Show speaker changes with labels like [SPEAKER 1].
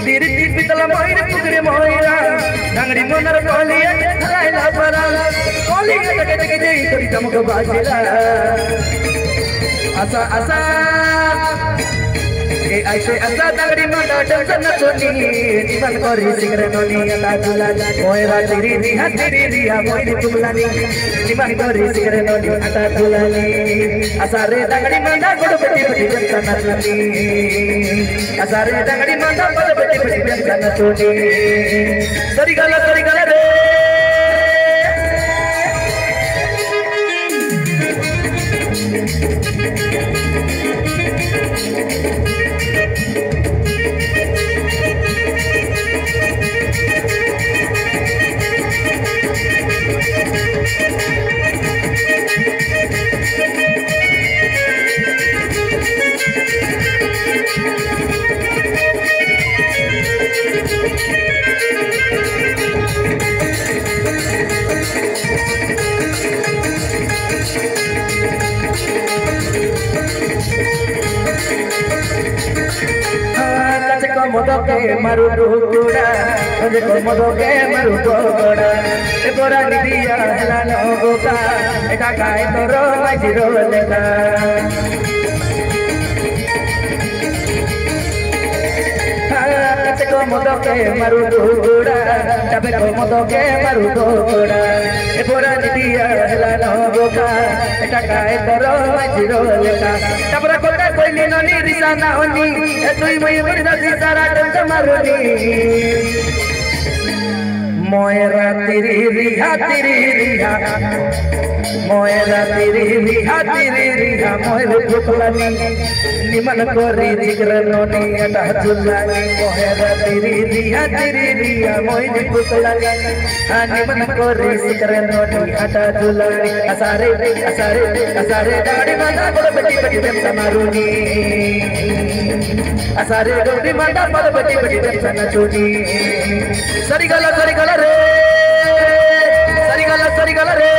[SPEAKER 1] तिर तिर पितला मोहिर पुगरे मोहिरा डांगरी मोनर कोलिया हलाइला परा कोलिया तके तके जई तोरी चमक बाजेला आसा आसा ए ऐसे आसा डांगरी मोनर टेंशन सोनी जीवन कोरी सिगरे नोनी अता झूला मोहिरा तिरी रिहा मोहिर पुगलानी जीवन कोरी सिगरे नोनी अता झूलानी आसा रे डांगरी मोनर गोड़ बेटी बेटी टेंशन सोनी आसा रे डांगरी मोनर गोड़ बेटी बेटी टेंशन सोनी सरी गला रे मोदके मारू टुकुड़ा को मोदके मारू टुकुड़ा ए बोरा निदिया हला न गोका एका काय तोरो माजिरो लेका को मोदके मारू टुकुड़ा तबे को मोदके मारू टुकुड़ा ए बोरा निदिया हला न गोका एका काय तोरो माजिरो लेका तबरा कोटा कोइनी ननी रिसाना होनी ए तुई मई बड़दा सितारा टंच मारुनी मोयरा तेरी रिहा मोयरा तेरी रिहा मोयर फुकलानी निमन कोरी जिगर नोनी अटा झुलानी मोयरा तेरी रिहा मोयर फुकलानी निमन कोरी जिगर नोनी अटा झुलानी असारे डाड़ी मांदा बड़ बेटी बेटी टेंशन मारुनी असारे डाड़ी मांदा बड़ बेटी बेटी टेंशन चोनी सरी गला रे